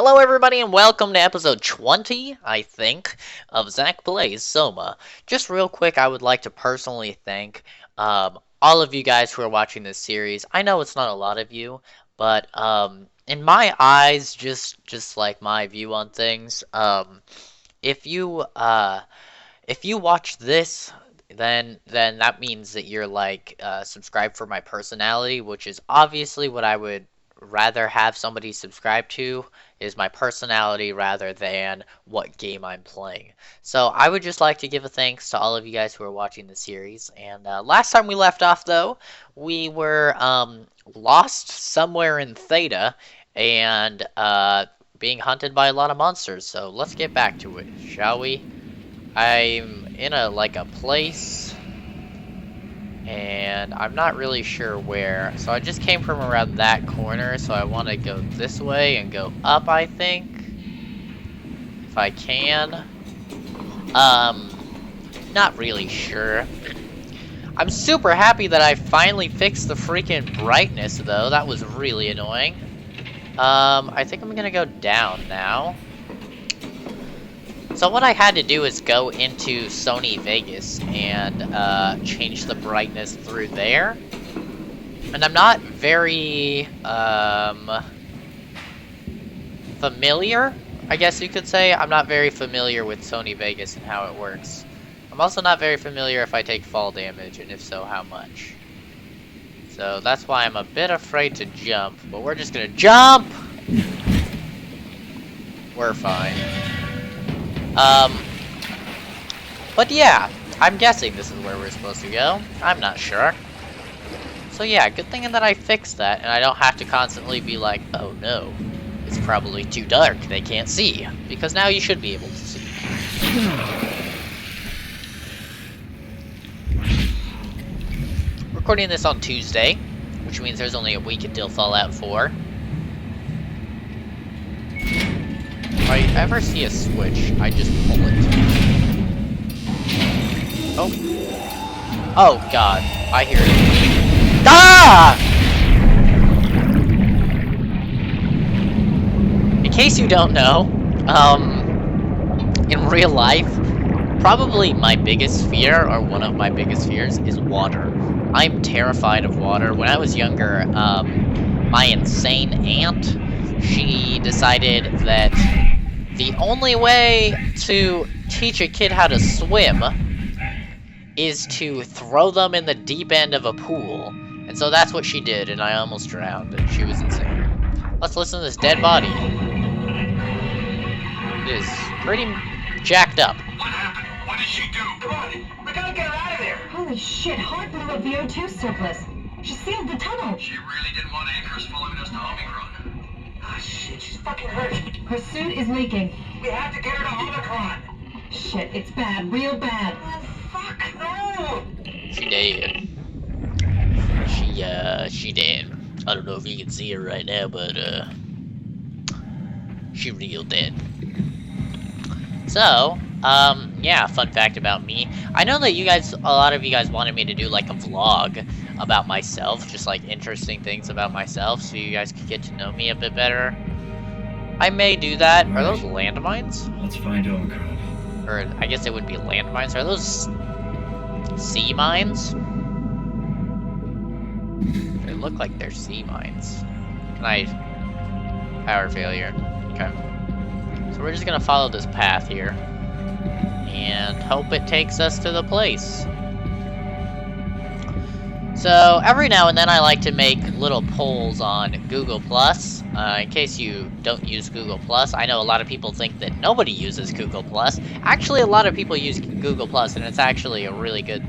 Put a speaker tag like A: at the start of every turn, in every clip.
A: Hello everybody and welcome to episode 20, I think, of Zack Plays SOMA. Just real quick, I would like to personally thank all of you guys who are watching this series. I know it's not a lot of you, but in my eyes, just like my view on things, if you watch this, then that means that you're like subscribed for my personality, which is obviously what I would rather have somebody subscribe to is my personality rather than what game I'm playing. So I would just like to give a thanks to all of you guys who are watching the series. And last time we left off, though, we were lost somewhere in Theta and being hunted by a lot of monsters. So let's get back to it, shall we? I'm in a place, and I'm not really sure where. So I just came from around that corner, so I want to go this way and go up, I think, if I can. Not really sure. I'm super happy that I finally fixed the freaking brightness, though. That was really annoying. I think I'm gonna go down now. So what I had to do is go into Sony Vegas and change the brightness through there. And I'm not very familiar, I guess you could say. I'm not very familiar with Sony Vegas and how it works. I'm also not very familiar if I take fall damage, and if so, how much. So that's why I'm a bit afraid to jump, but we're just gonna jump! We're fine. But yeah, I'm guessing this is where we're supposed to go. I'm not sure. So yeah, good thing that I fixed that, and I don't have to constantly be like, oh no, it's probably too dark, they can't see. Because now you should be able to see. Recording this on Tuesday, which means there's only a week until Fallout 4. If I ever see a switch, I just pull it. Oh. Oh, God. I hear it. Ah! In case you don't know, in real life, probably my biggest fear, or one of my biggest fears, is water. I'm terrified of water. When I was younger, my insane aunt, she decided that the only way to teach a kid how to swim is to throw them in the deep end of a pool. And so that's what she did, and I almost drowned, and she was insane. Let's listen to this dead body. It is pretty jacked up.
B: What happened? What did she do? Come on, we gotta get her out of there.
C: Holy shit, Hart blew up the O2 surplus. She sealed the tunnel.
B: She really didn't want anchors following us to Omicron. Ah, shit, she's fucking hurt.
C: Her suit is leaking.
B: We have to get her to Omicron.
C: Shit, it's bad, real bad.
B: Oh, fuck, no!
A: She dead. She dead. I don't know if you can see her right now, but, she real dead. So, yeah, fun fact about me. I know that a lot of you guys wanted me to do, like, a vlog about myself, just, like, interesting things about myself, so you guys could get to know me a bit better. I may do that. Are those landmines?
D: Let's find Omicron.
A: Or, I guess it would be landmines. Are those sea mines? They look like they're sea mines. Can I... Power failure. Okay. So we're just gonna follow this path here. And hope it takes us to the place. So, every now and then I like to make little polls on Google+. In case you don't use Google+, I know a lot of people think that nobody uses Google+. Actually, a lot of people use Google+, and it's actually a really good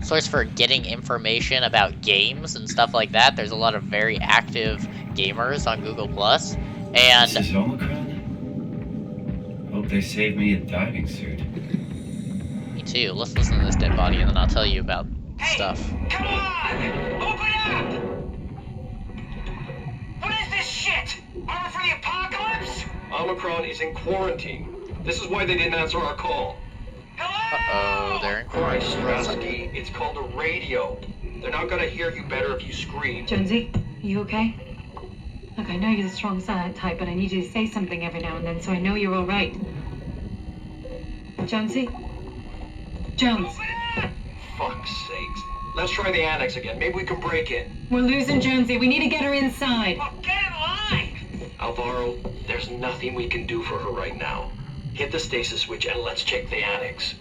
A: source for getting information about games and stuff like that. There's a lot of very active gamers on Google+. And
D: This is Omicron? Hope they saved me a diving suit.
A: me too. Let's listen to this dead body and then I'll tell you about stuff.
B: Come on! Open up! What is this shit? Armor for the apocalypse? Omicron is in quarantine. This is why they didn't answer our call. Hello?
A: Uh-oh, they're in
B: Christ,
A: quarantine.
B: Rusty, it's called a radio. They're not gonna hear you better if you scream.
C: Jonesy, you okay? Look, I know you're the strong silent type, but I need you to say something every now and then so I know you're all right. Jonesy? Jones.
B: Fuck's sakes. Let's try the annex again. Maybe we can break in.
C: We're losing Jonesy. We need to get her inside.
B: Oh, get in line! Alvaro, there's nothing we can do for her right now. Hit the stasis switch and let's check the annex.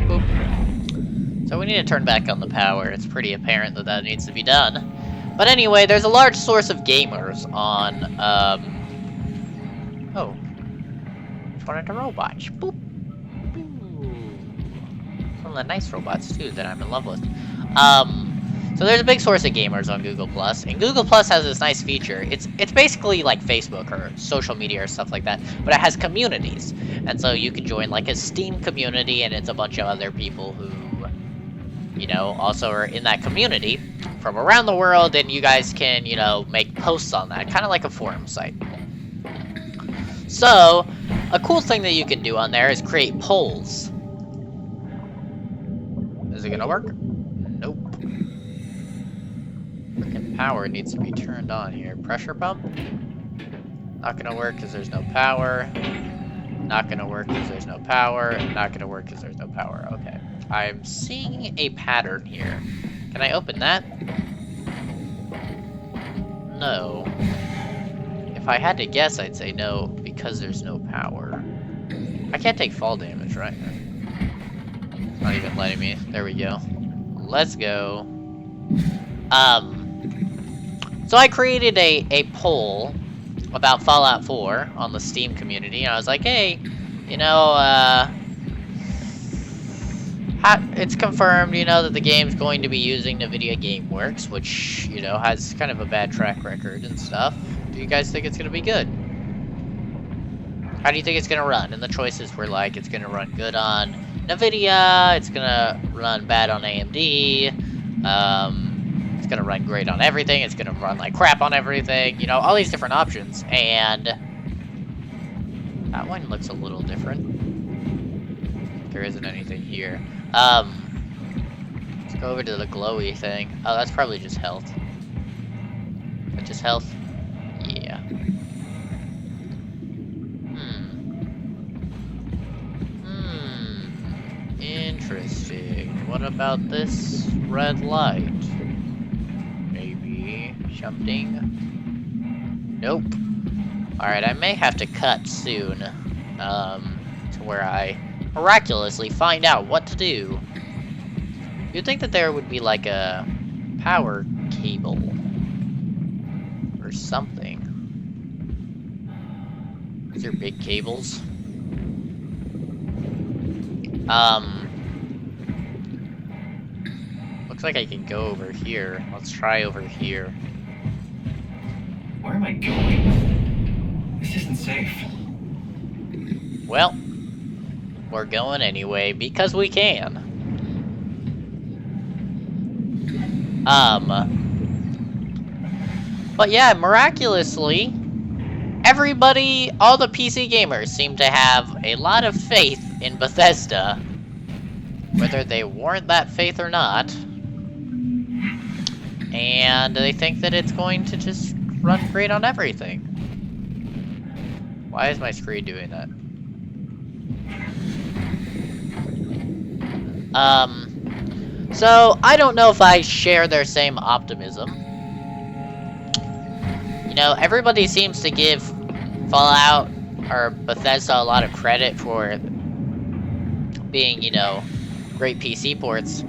A: Boop. So we need to turn back on the power. It's pretty apparent that that needs to be done. But anyway, there's a large source of gamers on, oh. It's one of the robots. Boop. Some of the nice robots, too, that I'm in love with. So there's a big source of gamers on Google+, and Google+ has this nice feature. It's basically like Facebook or social media or stuff like that, but it has communities. And so you can join like a Steam community, and it's a bunch of other people who, you know, also are in that community from around the world, and you guys can, you know, make posts on that, kind of like a forum site. So, a cool thing that you can do on there is create polls. Is it gonna work? Nope. Freaking power needs to be turned on here. Pressure pump? Not gonna work because there's no power. Not gonna work because there's no power. Not gonna work because there's no power. Okay. I'm seeing a pattern here. Can I open that? No. If I had to guess, I'd say no, because there's no power. I can't take fall damage, right? It's not even letting me. There we go. Let's go. So I created a poll about Fallout 4 on the Steam community, and I was like, hey, you know, it's confirmed, you know, that the game's going to be using NVIDIA GameWorks, which, you know, has kind of a bad track record and stuff. Do you guys think it's going to be good? How do you think it's going to run? And the choices were like, it's going to run good on NVIDIA, it's going to run bad on AMD, it's going to run great on everything, it's going to run like crap on everything, you know, all these different options, and that one looks a little different. There isn't anything here. Let's go over to the glowy thing. Oh, that's probably just health. Is that just health? Yeah. Interesting. What about this red light? Maybe something? Nope. Alright, I may have to cut soon. To where I miraculously find out what to do. You'd think that there would be like a power cable or something. These are big cables. Looks like I can go over here. Let's try over here.
D: Where am I going? This isn't safe.
A: Well, we're going anyway, because we can. But yeah, miraculously, everybody, all the PC gamers seem to have a lot of faith in Bethesda. Whether they warrant that faith or not. And they think that it's going to just run great on everything. Why is my screen doing that? So, I don't know if I share their same optimism. You know, everybody seems to give Fallout or Bethesda a lot of credit for being, you know, great PC ports.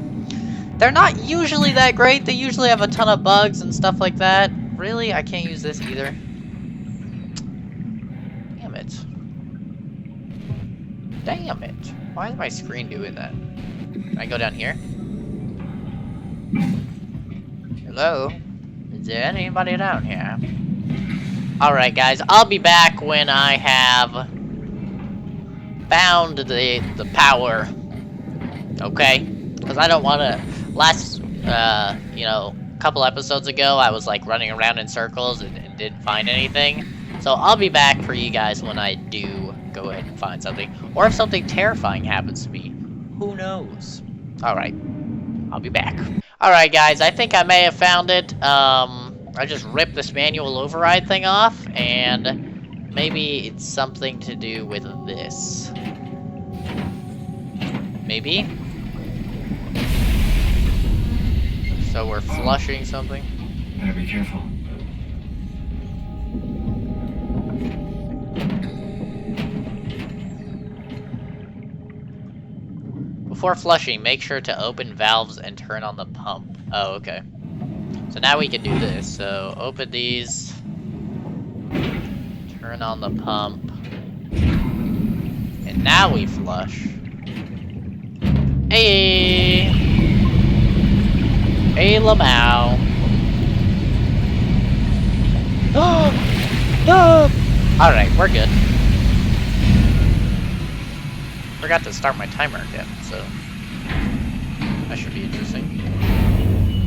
A: They're not usually that great. They usually have a ton of bugs and stuff like that. Really? I can't use this either. Damn it. Damn it. Why is my screen doing that? Can I go down here? Hello? Is there anybody down here? Alright guys, I'll be back when I have found the power. Okay? Because I don't want to... Last, you know, couple episodes ago, I was like running around in circles and didn't find anything. So I'll be back for you guys when I do go ahead and find something. Or if something terrifying happens to me. Who knows? Alright. I'll be back. Alright guys, I think I may have found it. I just rip this manual override thing off, and maybe it's something to do with this. Maybe? So we're flushing something?
D: Better be careful.
A: Before flushing, make sure to open valves and turn on the pump. Oh, okay. So now we can do this. So open these. Turn on the pump. And now we flush. Hey! Hey, Lamau. Alright, we're good. Forgot to start my timer again, so that should be interesting.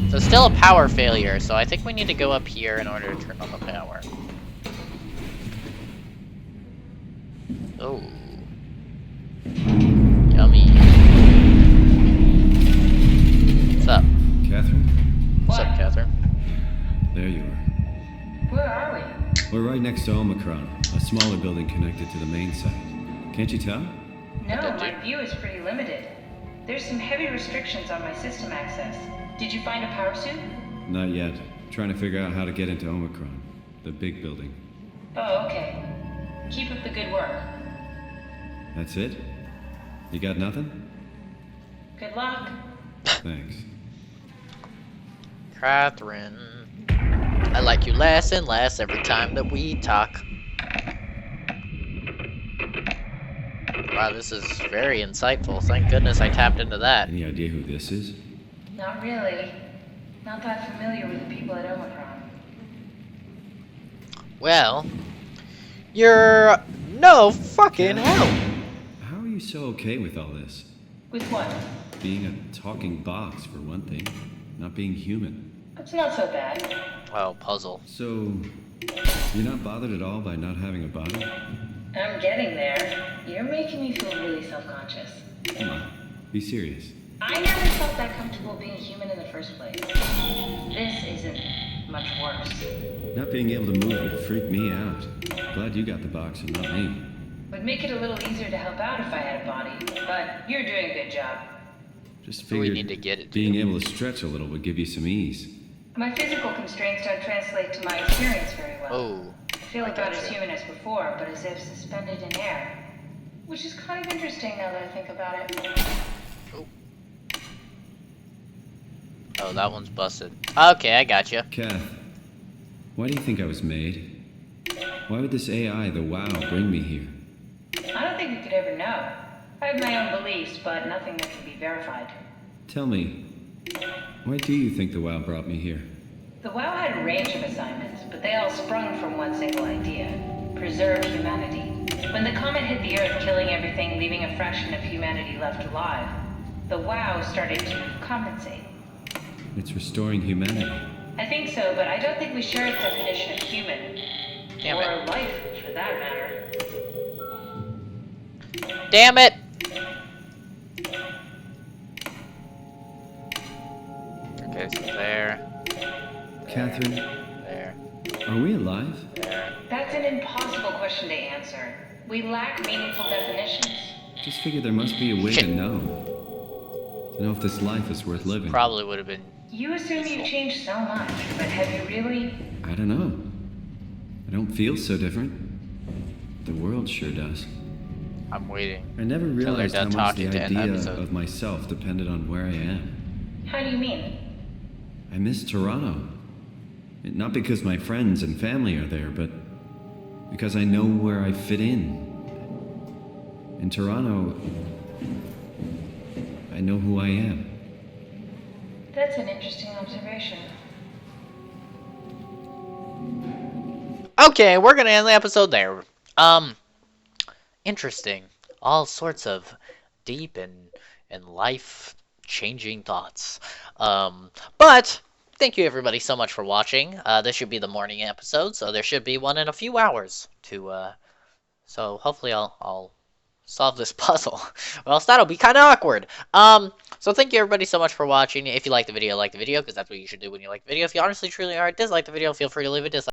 A: So still a power failure, so I think we need to go up here in order to turn on the power. Oh. Yummy. What's up?
D: Catherine?
A: What's up, Catherine?
D: There you are.
C: Where are we?
D: We're right next to Omicron, a smaller building connected to the main site. Can't you tell?
E: No, my view is pretty limited. There's some heavy restrictions on my system access. Did you find a power suit?
D: Not yet. Trying to figure out how to get into Omicron, the big building.
E: Oh, okay. Keep up the good work.
D: That's it? You got nothing?
E: Good luck.
D: Thanks.
A: Catherine. I like you less and less every time that we talk. Wow, this is very insightful. Thank goodness I tapped into that.
D: Any idea who this is?
E: Not really. Not that familiar with the people at Omicron.
A: Well, you're no fucking hell.
D: How are you so okay with all this?
E: With what?
D: Being a talking box, for one thing. Not being human.
E: It's not so bad.
A: Oh, puzzle.
D: So, you're not bothered at all by not having a body?
E: I'm getting there. You're making me feel really self-conscious.
D: Come on, be serious.
E: I never felt that comfortable being human in the first place. This isn't much worse.
D: Not being able to move would freak me out. Glad you got the box and not me.
E: Would make it a little easier to help out if I had a body, but you're doing a good job.
D: Just
A: We
D: figured
A: need to get it.
D: being able to stretch a little would give you some ease.
E: My physical constraints don't translate to my experience very well.
A: Oh.
E: I feel about as
A: gotcha.
E: human as before, but as if suspended in air. Which is kind of interesting now that I think about it.
A: Oh, that one's busted. Okay, I gotcha.
D: Kath, why do you think I was made? Why would this AI, the WoW, bring me here?
E: I don't think we could ever know. I have my own beliefs, but nothing that can be verified.
D: Tell me, why do you think the WoW brought me here?
E: The WoW had a range of assignments, but they all sprung from one single idea: preserve humanity. When the comet hit the Earth, killing everything, leaving a fraction of humanity left alive, the WoW started to compensate.
D: It's restoring humanity.
E: I think so, but I don't think we share its definition of human.
A: Damn
E: or
A: it.
E: life, for that matter.
A: Damn it! Okay, so there.
D: Catherine,
A: There.
D: are we alive?
A: There.
E: That's an impossible question to answer. We lack meaningful definitions.
D: Just figured there must be a way
A: Shit.
D: to know. To know if this life is worth living.
A: Probably would have been.
E: You assume you've changed so much, but have you really?
D: I don't know. I don't feel so different. The world sure does.
A: I'm waiting.
D: I never
A: they're
D: realized how
A: done
D: much the
A: talking to end the
D: idea
A: episode.
D: of myself depended on where I am.
E: How do you mean?
D: I miss Toronto. Not because my friends and family are there, but because I know where I fit in. In Toronto, I know who I am.
E: That's an interesting observation.
A: Okay, we're gonna end the episode there. Interesting. All sorts of deep and life-changing thoughts. But thank you everybody so much for watching. This should be the morning episode, so there should be one in a few hours to so hopefully I'll solve this puzzle. Or else that'll be kind of awkward. So thank you everybody so much for watching. If you like the video, because that's what you should do when you like the video. If you honestly truly are dislike the video, feel free to leave a dislike.